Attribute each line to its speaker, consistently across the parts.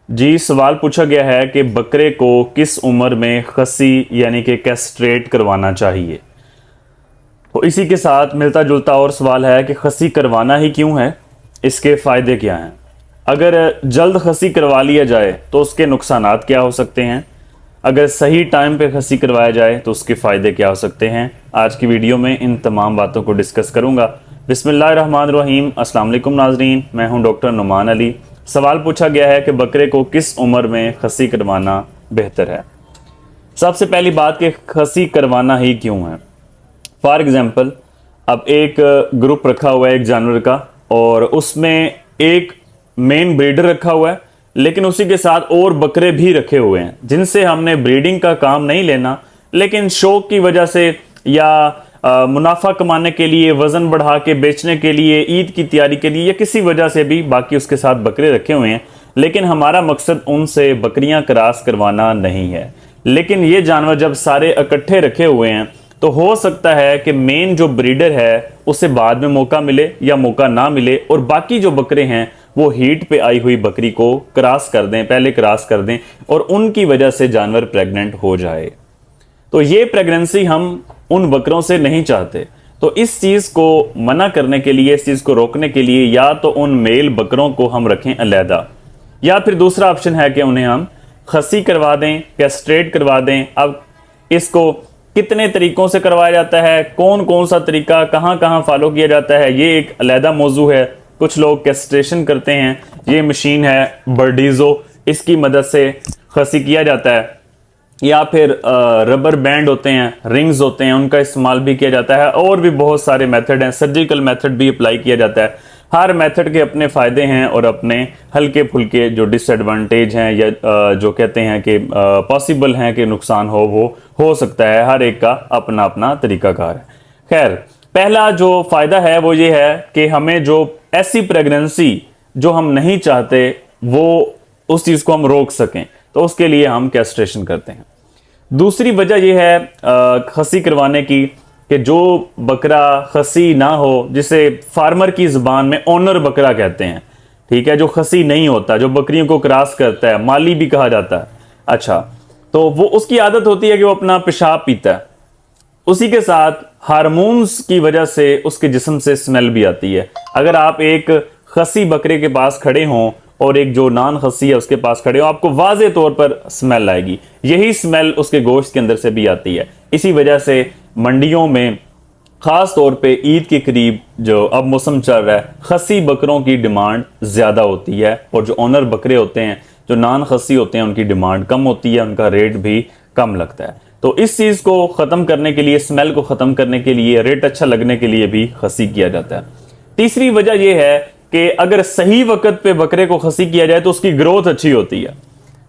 Speaker 1: जी, सवाल पूछा गया है कि बकरे को किस उम्र में खसी यानी कि कैस्ट्रेट करवाना चाहिए। तो इसी के साथ मिलता जुलता और सवाल है कि खसी करवाना ही क्यों है, इसके फ़ायदे क्या हैं। अगर जल्द खसी करवा लिया जाए तो उसके नुकसानात क्या हो सकते हैं, अगर सही टाइम पे खसी करवाया जाए तो उसके फ़ायदे क्या हो सकते हैं। आज की वीडियो में इन तमाम बातों को डिस्कस करूंगा। बिस्मिल्लाहिर्रहमानिर्रहीम। अस्सलाम वालेकुम नाजरीन, मैं हूं डॉक्टर नुमान अली। सवाल पूछा गया है कि बकरे को किस उम्र में खसी करवाना बेहतर है। सबसे पहली बात कि खसी करवाना ही क्यों है। फॉर एग्जाम्पल, अब एक ग्रुप रखा हुआ है एक जानवर का और उसमें एक मेन ब्रीडर रखा हुआ है, लेकिन उसी के साथ और बकरे भी रखे हुए हैं जिनसे हमने ब्रीडिंग का काम नहीं लेना, लेकिन शौक की वजह से या मुनाफा कमाने के लिए, वजन बढ़ा के बेचने के लिए, ईद की तैयारी के लिए या किसी वजह से भी बाकी उसके साथ बकरे रखे हुए हैं। लेकिन हमारा मकसद उनसे बकरियां क्रॉस करवाना नहीं है। लेकिन ये जानवर जब सारे इकट्ठे रखे हुए हैं तो हो सकता है कि मेन जो ब्रीडर है उसे बाद में मौका मिले या मौका ना मिले और बाकी जो बकरे हैं वो हीट पे आई हुई बकरी को क्रॉस कर दें, पहले क्रॉस कर दें और उनकी वजह से जानवर प्रेग्नेंट हो जाए। तो ये प्रेगनेंसी हम उन बकरों से नहीं चाहते। तो इस चीज को मना करने के लिए, इस चीज को रोकने के लिए या तो उन मेल बकरों को हम रखें अलहदा, या फिर दूसरा ऑप्शन है कि उन्हें हम खसी करवा दें, कैस्ट्रेट करवा दें। अब इसको कितने तरीकों से करवाया जाता है, कौन कौन सा तरीका कहां कहां फॉलो किया जाता है, ये एक अलहदा मौजू है। कुछ लोग कैस्ट्रेशन करते हैं, ये मशीन है बर्डीजो, इसकी मदद से खसी किया जाता है। या फिर रबर बैंड होते हैं, रिंग्स होते हैं, उनका इस्तेमाल भी किया जाता है। और भी बहुत सारे मेथड हैं, सर्जिकल मेथड भी अप्लाई किया जाता है। हर मेथड के अपने फ़ायदे हैं और अपने हल्के फुल्के जो डिसएडवांटेज हैं या जो कहते हैं कि पॉसिबल हैं कि नुकसान वो हो सकता है। हर एक का अपना अपना तरीकाकार है। खैर, पहला जो फ़ायदा है वो ये है कि हमें जो ऐसी प्रेगनेंसी जो हम नहीं चाहते वो उस चीज़ को हम रोक सकें, तो उसके लिए हम कैस्ट्रेशन करते हैं। दूसरी वजह यह है खसी करवाने की कि जो बकरा खसी ना हो, जिसे फार्मर की ज़बान में ओनर बकरा कहते हैं, ठीक है, जो खसी नहीं होता, जो बकरियों को क्रॉस करता है, माली भी कहा जाता है। अच्छा, तो वो उसकी आदत होती है कि वो अपना पेशाब पीता है, उसी के साथ हार्मोन्स की वजह से उसके जिस्म से स्मेल भी आती है। अगर आप एक खसी बकरे के पास खड़े हों और एक जो नान खसी है उसके पास खड़े हो, आपको वाज़े तौर पर स्मेल आएगी। यही स्मेल उसके गोश्त के अंदर से भी आती है। इसी वजह से मंडियों में खास तौर पे ईद के करीब जो अब मौसम चल रहा है, खसी बकरों की डिमांड ज़्यादा होती है और जो ऑनर बकरे होते हैं, जो नान खसी होते हैं, उनकी डिमांड कम होती है, उनका रेट भी कम लगता है। तो इस चीज़ को ख़त्म करने के लिए, स्मेल को ख़त्म करने के लिए, रेट अच्छा लगने के लिए भी खसी किया जाता है। तीसरी वजह यह है कि अगर सही वक्त पे बकरे को खसी किया जाए तो उसकी ग्रोथ अच्छी होती है।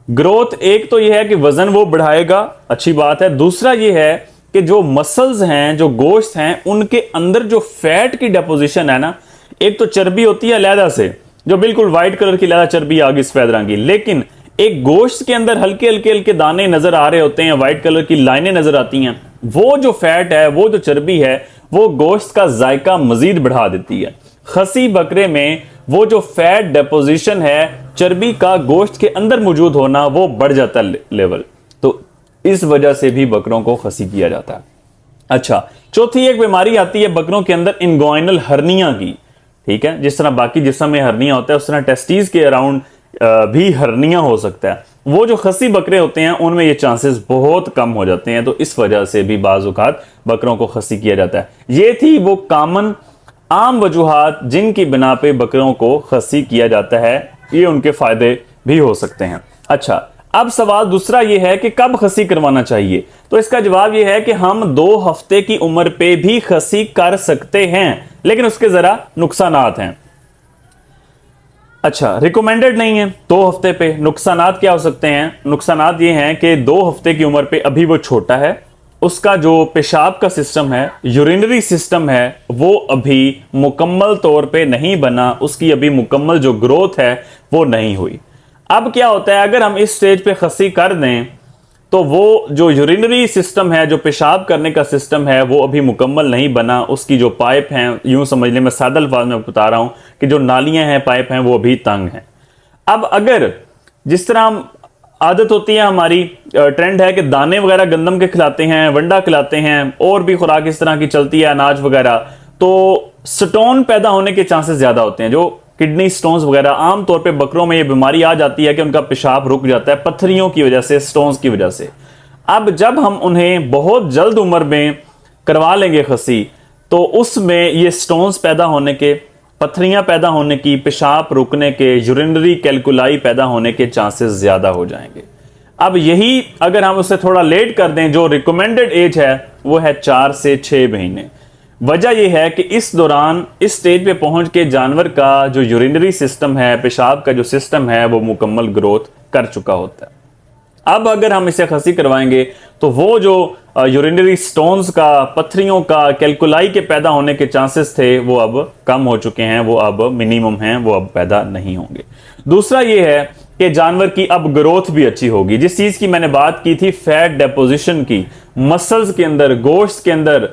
Speaker 1: ग्रोथ एक तो यह है कि वजन वो बढ़ाएगा, अच्छी बात है। दूसरा यह है कि जो मसल्स हैं, जो गोश्त हैं, उनके अंदर जो फैट की डिपोजिशन है ना, एक तो चर्बी होती है अलहदा से, जो बिल्कुल व्हाइट कलर की अलहदा चर्बी आ गई सफेद रंग की, लेकिन एक गोश्त के अंदर हल्के हल्के हल्के दाने नजर आ रहे होते हैं, व्हाइट कलर की लाइनें नजर आती हैं। वो जो फैट है, वो जो चर्बी है, वो गोश्त का जायका मजीद बढ़ा देती है। खसी बकरे में वो जो फैट डिपोजिशन है, चर्बी का गोश्त के अंदर मौजूद होना, वो बढ़ जाता है लेवल। तो इस वजह से भी बकरों को खसी किया जाता है। अच्छा, चौथी एक बीमारी आती है बकरों के अंदर इंगोइनल हर्निया की, ठीक है। जिस तरह बाकी जिस्म में हर्निया होता है, उस तरह टेस्टीज के अराउंड भी हर्निया हो सकता है। वो जो खसी बकरे होते हैं उनमें ये चांसेस बहुत कम हो जाते हैं। तो इस वजह से भी बाज़ औक़ात बकरों को खसी किया जाता है। ये थी वो कॉमन आम वजूहात जिनकी बिना पे बकरों को खसी किया जाता है। ये उनके फायदे भी हो सकते हैं। अच्छा, अब सवाल दूसरा ये है कि कब खसी करवाना चाहिए। तो इसका जवाब ये है कि हम 2 हफ्ते की उम्र पे भी खसी कर सकते हैं, लेकिन उसके जरा नुकसानात हैं। अच्छा, रिकमेंडेड नहीं है 2 हफ्ते पे। नुकसानात क्या हो सकते हैं? नुकसानात ये हैं कि 2 हफ्ते की उम्र पे अभी वो छोटा है, उसका जो पेशाब का सिस्टम है, यूरिनरी सिस्टम है, वो अभी मुकम्मल तौर पे नहीं बना, उसकी अभी मुकम्मल जो ग्रोथ है वो नहीं हुई। अब क्या होता है, अगर हम इस स्टेज पे खसी कर दें तो वो जो यूरिनरी सिस्टम है, जो पेशाब करने का सिस्टम है, वो अभी मुकम्मल नहीं बना। उसकी जो पाइप हैं, यूं समझ लें, मैं सादा अल्फाज में बता रहा हूं कि जो नालियां हैं, पाइप हैं, वो अभी तंग हैं। अब अगर जिस तरह हम आदत होती है हमारी, ट्रेंड है कि दाने वगैरह गंदम के खिलाते हैं, वंडा खिलाते हैं, और भी खुराक इस तरह की चलती है, अनाज वगैरह, तो स्टोन पैदा होने के चांसेस ज्यादा होते हैं। जो किडनी स्टोन्स वगैरह, आमतौर पे बकरों में ये बीमारी आ जाती है कि उनका पेशाब रुक जाता है पत्थरियों की वजह से, स्टोन्स की वजह से। अब जब हम उन्हें बहुत जल्द उम्र में करवा लेंगे खसी, तो उसमें ये स्टोन्स पैदा होने के, पत्थरियां पैदा होने की, पेशाब रुकने के, यूरिनरी कैलकुलाई पैदा होने के चांसेस ज्यादा हो जाएंगे। अब यही अगर हम उसे थोड़ा लेट कर दें, जो रिकमेंडेड एज है वो है 4 से 6 महीने। वजह यह है कि इस दौरान, इस स्टेज पे पहुंच के जानवर का जो यूरिनरी सिस्टम है, पेशाब का जो सिस्टम है, वो मुकम्मल ग्रोथ कर चुका होता है। अब अगर हम इसे खसी करवाएंगे तो वो जो यूरिनरी स्टोन्स का, पत्थरियों का, कैलकुलाई के पैदा होने के चांसेस थे वो अब कम हो चुके हैं, वो अब मिनिमम हैं, वो अब पैदा नहीं होंगे। दूसरा ये है कि जानवर की अब ग्रोथ भी अच्छी होगी। जिस चीज की मैंने बात की थी, फैट डेपोजिशन की, मसल्स के अंदर, गोश्त के अंदर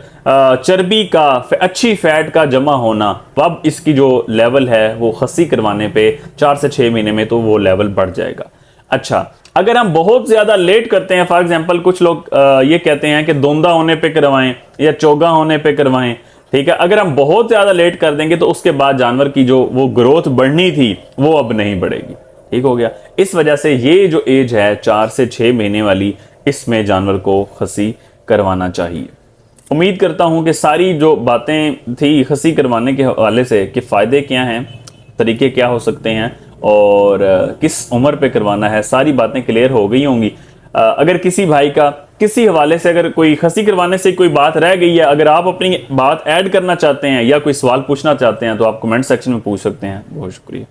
Speaker 1: चर्बी का, अच्छी फैट का जमा होना, अब इसकी जो लेवल है वो खसी करवाने पे 4 से 6 महीने में तो वो लेवल बढ़ जाएगा। अच्छा, अगर हम बहुत ज्यादा लेट करते हैं, फॉर एग्जांपल कुछ लोग ये कहते हैं कि दोंदा होने पे करवाएं या चोगा होने पे करवाएं, ठीक है। अगर हम बहुत ज्यादा लेट कर देंगे तो उसके बाद जानवर की जो वो ग्रोथ बढ़नी थी वो अब नहीं बढ़ेगी, ठीक हो गया। इस वजह से ये जो एज है 4 से 6 महीने वाली, इसमें जानवर को खसी करवाना चाहिए। उम्मीद करता हूं कि सारी जो बातें थी खसी करवाने के हवाले से, कि फायदे क्या हैं, तरीके क्या हो सकते हैं और किस उम्र पे करवाना है, सारी बातें क्लियर हो गई होंगी। अगर किसी भाई का किसी हवाले से अगर कोई खसी करवाने से कोई बात रह गई है, अगर आप अपनी बात ऐड करना चाहते हैं या कोई सवाल पूछना चाहते हैं, तो आप कमेंट सेक्शन में पूछ सकते हैं। बहुत शुक्रिया।